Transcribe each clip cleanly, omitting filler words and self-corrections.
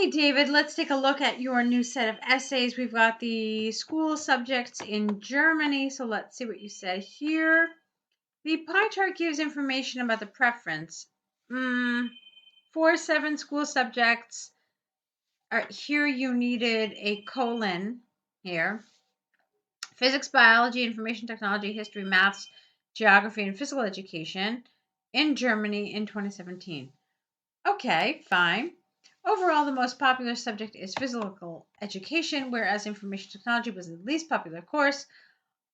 Okay, David, let's take a look at your new set of essays. We've got the school subjects in Germany, so let's see what you said here. The pie chart gives information about the preference. 4-7 school subjects. Here you needed a colon here. Physics, biology, information technology, history, maths, geography, and physical education in Germany in 2017. Okay, fine. Overall, the most popular subject is physical education, whereas information technology was the least popular course.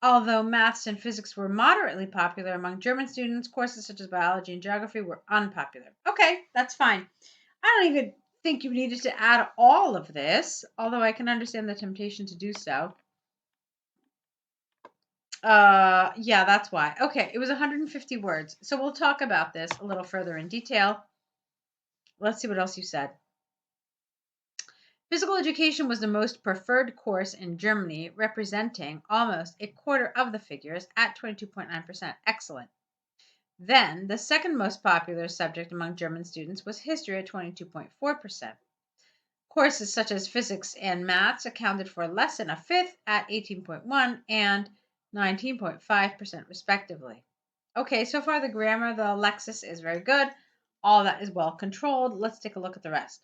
Although maths and physics were moderately popular among German students, courses such as biology and geography were unpopular. Okay, that's fine. I don't even think you needed to add all of this, although I can understand the temptation to do so. Yeah, that's why. Okay, it was 150 words. So we'll talk about this a little further in detail. Let's see what else you said. Physical education was the most preferred course in Germany, representing almost a quarter of the figures at 22.9%. Excellent. Then, the second most popular subject among German students was history at 22.4%. Courses such as physics and maths accounted for less than a fifth at 18.1% and 19.5% respectively. Okay, so far the grammar, the lexis is very good. All that is well controlled. Let's take a look at the rest.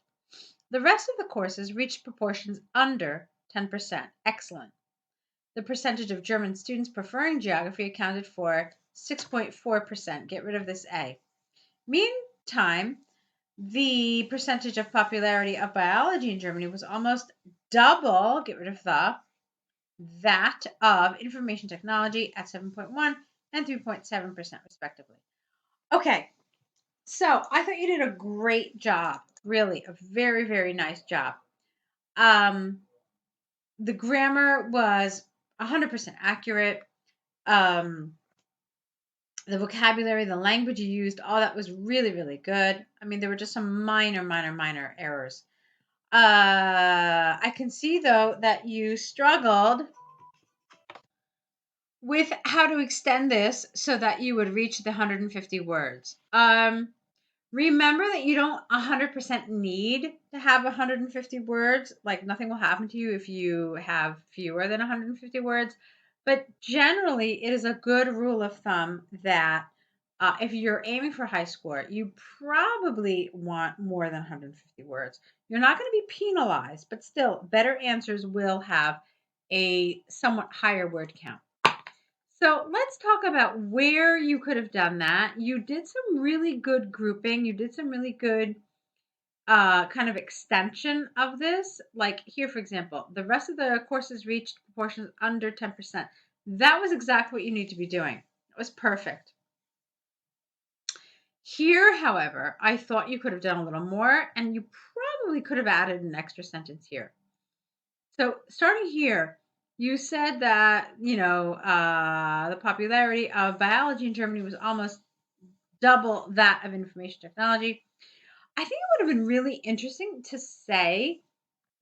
The rest of the courses reached proportions under 10%. Excellent. The percentage of German students preferring geography accounted for 6.4%. Get rid of this A. Meantime, the percentage of popularity of biology in Germany was almost double, get rid of that of information technology at 7.1% and 3.7% respectively. Okay, so I thought you did a great job. Really, a very, very nice job. The grammar was 100% accurate. The vocabulary, the language you used, all that was really, really good. I mean, there were just some minor errors. I can see, though, that you struggled with how to extend this so that you would reach the 150 words. Remember that you don't 100% need to have 150 words. Like, nothing will happen to you if you have fewer than 150 words. But generally, it is a good rule of thumb that if you're aiming for high score, you probably want more than 150 words. You're not going to be penalized, but still, better answers will have a somewhat higher word count. So let's talk about where you could have done that. You did some really good grouping. You did some really good kind of extension of this. Like here, for example, the rest of the courses reached proportions under 10%. That was exactly what you need to be doing. It was perfect. Here, however, I thought you could have done a little more, and you probably could have added an extra sentence here. So starting here, you said that, the popularity of biology in Germany was almost double that of information technology. I think it would have been really interesting to say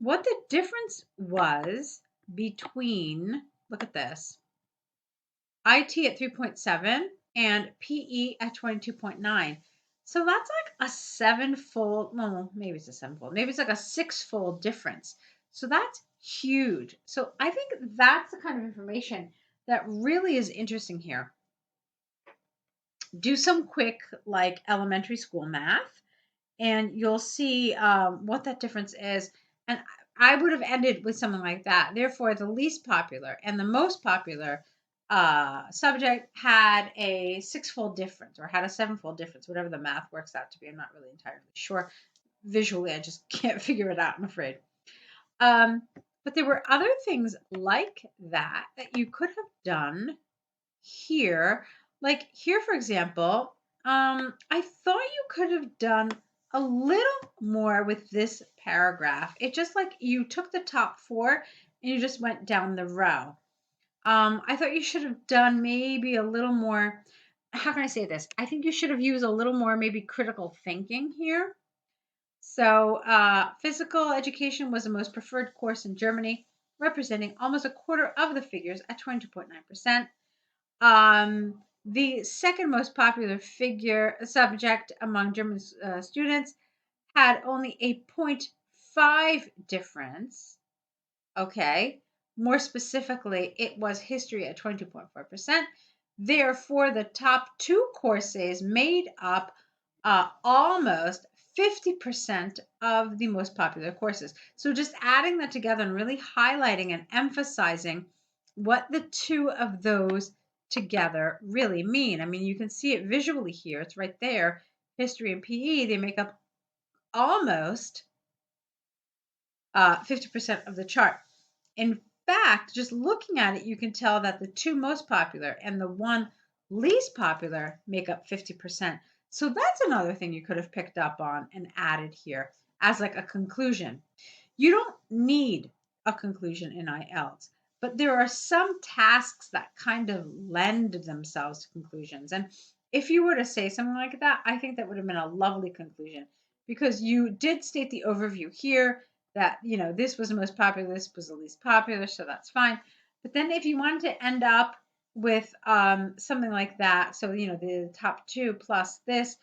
what the difference was between, look at this, IT at 3.7 and PE at 22.9. So that's like a sevenfold, no, maybe it's a sevenfold, maybe it's like a sixfold difference. So that's huge. So I think that's the kind of information that really is interesting here. Do some quick, like elementary school math, and you'll see what that difference is. And I would have ended with something like that. Therefore, the least popular and the most popular subject had a sixfold difference or had a sevenfold difference, whatever the math works out to be. I'm not really entirely sure. Visually, I just can't figure it out, I'm afraid. But there were other things like that you could have done here. Like here, for example, I thought you could have done a little more with this paragraph. It just like you took the top 4 and you just went down the row. I thought you should have done maybe a little more. How can I say this? I think you should have used a little more maybe critical thinking here. So physical education was the most preferred course in Germany, representing almost a quarter of the figures at 22.9%. The second most popular subject among German students had only a 5 difference. Okay. More specifically, it was history at 22.4%. Therefore, the top 2 courses made up almost 50% of the most popular courses. So just adding that together and really highlighting and emphasizing what the 2 of those together really mean. I mean, you can see it visually here. It's right there. History and PE, they make up almost 50% of the chart. In fact, just looking at it, you can tell that the 2 most popular and the 1 least popular make up 50%. So that's another thing you could have picked up on and added here as like a conclusion. You don't need a conclusion in IELTS, but there are some tasks that kind of lend themselves to conclusions. And if you were to say something like that, I think that would have been a lovely conclusion because you did state the overview here that, this was the most popular, this was the least popular, so that's fine. But then if you wanted to end up with something like that, so, the top 2 plus this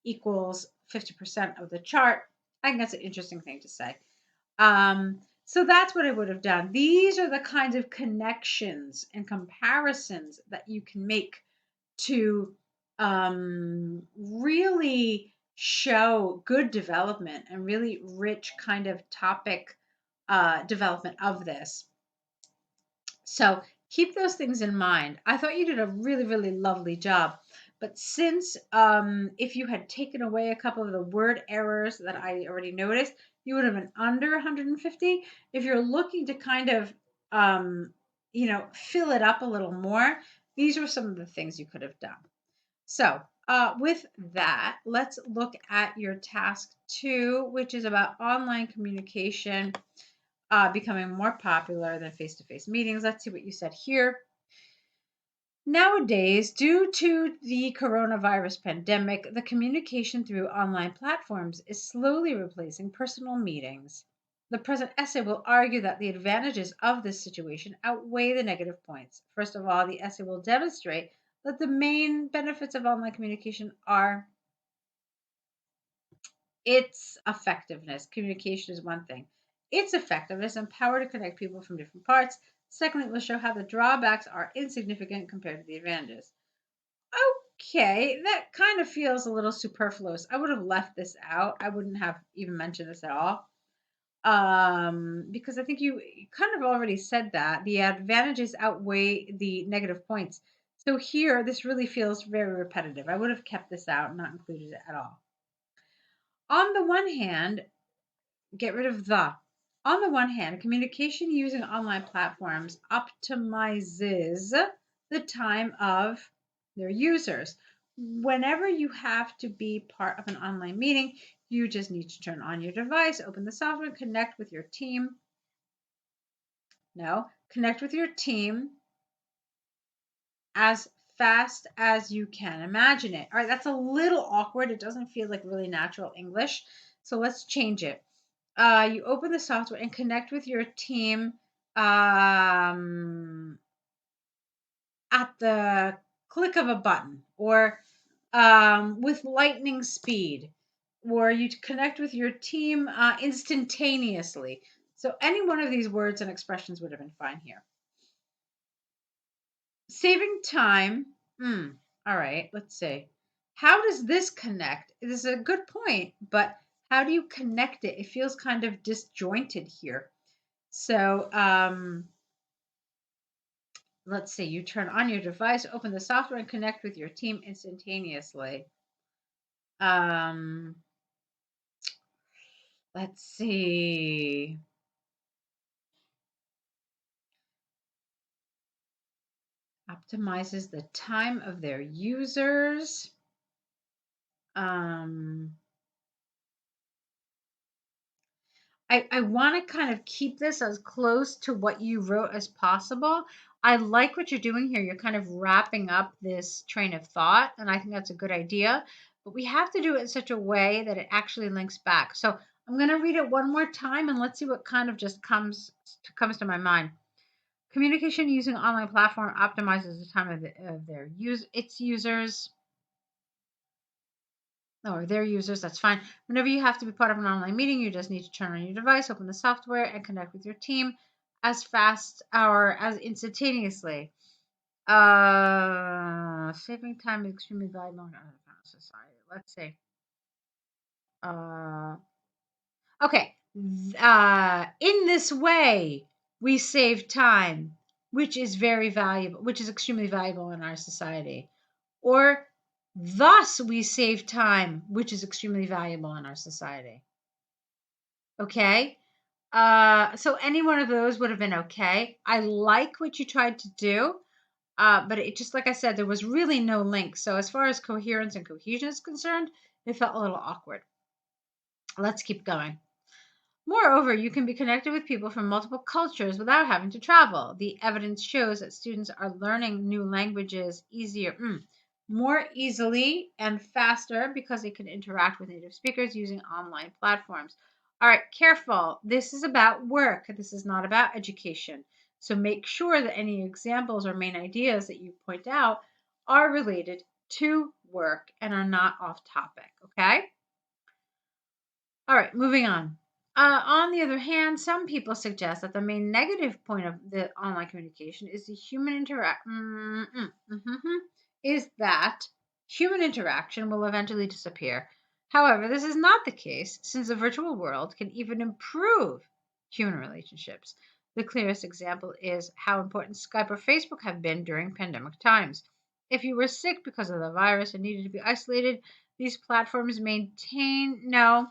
equals 50% of the chart, I think that's an interesting thing to say. So that's what I would have done. These are the kinds of connections and comparisons that you can make to really show good development and really rich kind of topic development of this. So keep those things in mind. I thought you did a really, really lovely job. But since if you had taken away a couple of the word errors that I already noticed, you would have been under 150. If you're looking to kind of, fill it up a little more, these were some of the things you could have done. So with that, let's look at your task 2, which is about online communication becoming more popular than face-to-face meetings. Let's see what you said here. Nowadays, due to the coronavirus pandemic, the communication through online platforms is slowly replacing personal meetings. The present essay will argue that the advantages of this situation outweigh the negative points. First of all, the essay will demonstrate that the main benefits of online communication are its effectiveness. Communication is one thing. Its effectiveness and power to connect people from different parts. Secondly, it will show how the drawbacks are insignificant compared to the advantages. Okay, that kind of feels a little superfluous. I would have left this out. I wouldn't have even mentioned this at all. Because I think you kind of already said that the advantages outweigh the negative points. So here, this really feels very repetitive. I would have kept this out and not included it at all. On the one hand, get rid of the. On the one hand, communication using online platforms optimizes the time of their users. Whenever you have to be part of an online meeting, you just need to turn on your device, open the software, connect with your team. No, connect with your team as fast as you can imagine it. All right, that's a little awkward. It doesn't feel like really natural English. So let's change it. You open the software and connect with your team at the click of a button or with lightning speed, or you connect with your team instantaneously. So any one of these words and expressions would have been fine here. Saving time. All right, let's see. How does this connect? This is a good point, but how do you connect it? It feels kind of disjointed here. So let's see. You turn on your device, open the software, and connect with your team instantaneously. Let's see. Optimizes the time of their users. I want to kind of keep this as close to what you wrote as possible. I like what you're doing here. You're kind of wrapping up this train of thought, and I think that's a good idea. But we have to do it in such a way that it actually links back. So I'm going to read it one more time, and let's see what kind of just comes to my mind. Communication using online platform optimizes the time of its users. or their users, that's fine. Whenever you have to be part of an online meeting, you just need to turn on your device, open the software, and connect with your team as fast or as instantaneously. Saving time is extremely valuable in our society. Let's see. Okay. In this way, we save time, which is very valuable, which is extremely valuable in our society. Or thus we save time, which is extremely valuable in our society. Okay. So any one of those would have been okay. I like what you tried to do. But it just, like I said, there was really no link. So as far as coherence and cohesion is concerned, it felt a little awkward. Let's keep going. Moreover, you can be connected with people from multiple cultures without having to travel. The evidence shows that students are learning new languages more easily and faster because they can interact with native speakers using online platforms. All right, careful. This is about work. This is not about education. So make sure that any examples or main ideas that you point out are related to work and are not off topic, okay? All right, moving on. On the other hand, some people suggest that the main negative point of the online communication is the human is that human interaction will eventually disappear. However, this is not the case since the virtual world can even improve human relationships. The clearest example is how important Skype or Facebook have been during pandemic times. If you were sick because of the virus and needed to be isolated, these platforms maintain no.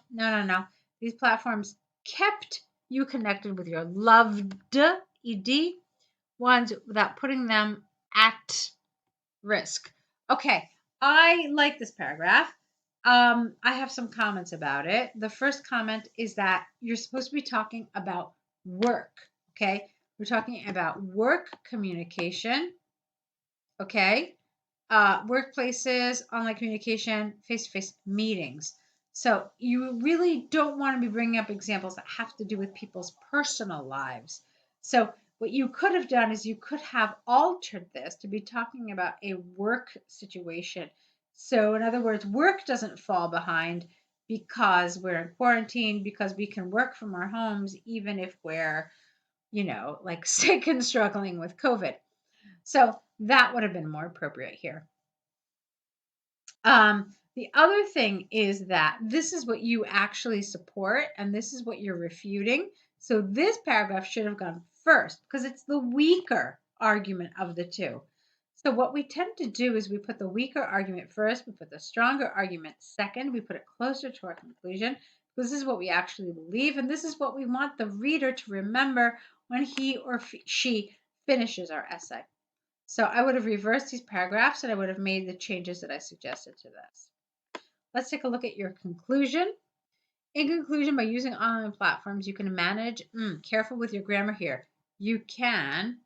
These platforms kept you connected with your loved ed ones without putting them at risk. Okay, I like this paragraph. I have some comments about it. The first comment is that you're supposed to be talking about work. Okay, we're talking about work communication. Okay, workplaces, online communication, face to face meetings. So you really don't want to be bringing up examples that have to do with people's personal lives. So what you could have done is you could have altered this to be talking about a work situation. So, in other words, work doesn't fall behind because we're in quarantine, because we can work from our homes, even if we're, like sick and struggling with COVID. So that would have been more appropriate here. The other thing is that this is what you actually support and this is what you're refuting. So this paragraph should have gone first because it's the weaker argument of the two. So what we tend to do is we put the weaker argument first, we put the stronger argument second, we put it closer to our conclusion. This is what we actually believe, and this is what we want the reader to remember when he or she finishes our essay. So I would have reversed these paragraphs and I would have made the changes that I suggested to this. Let's take a look at your conclusion. In conclusion, by using online platforms, you can manage, careful with your grammar here, you can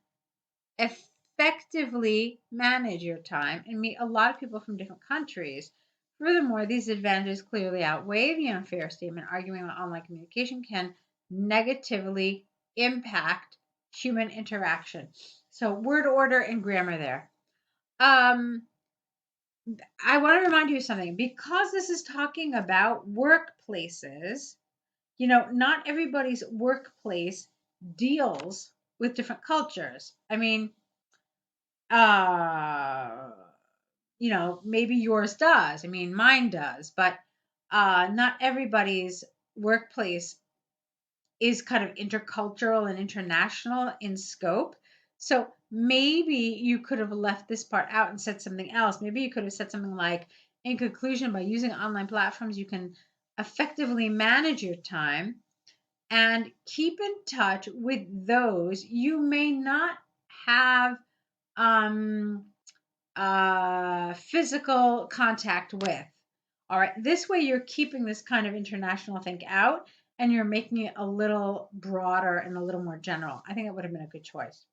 effectively manage your time and meet a lot of people from different countries. Furthermore, these advantages clearly outweigh the unfair statement arguing that online communication can negatively impact human interaction. So word order and grammar there. I want to remind you of something. Because this is talking about workplaces, not everybody's workplace deals with different cultures. I mean, maybe yours does. I mean, mine does, but not everybody's workplace is kind of intercultural and international in scope. So maybe you could have left this part out and said something else. Maybe you could have said something like, in conclusion, by using online platforms, you can effectively manage your time and keep in touch with those you may not have physical contact with. All right, this way you're keeping this kind of international thing out and you're making it a little broader and a little more general. I think it would have been a good choice.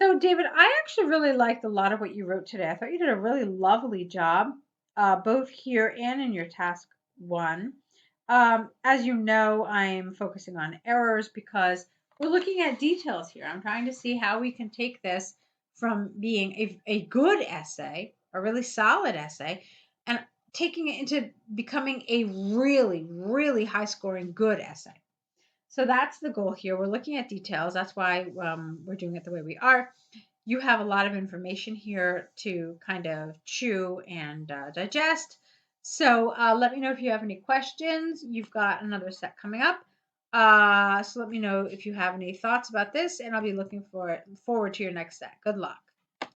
So, David, I actually really liked a lot of what you wrote today. I thought you did a really lovely job, both here and in your task one. As you know, I'm focusing on errors because we're looking at details here. I'm trying to see how we can take this from being a good essay, a really solid essay, and taking it into becoming a really, really high scoring good essay. So that's the goal here. We're looking at details. That's why we're doing it the way we are. You have a lot of information here to kind of chew and digest. So let me know if you have any questions. You've got another set coming up. So let me know if you have any thoughts about this, and I'll be looking forward to your next set. Good luck.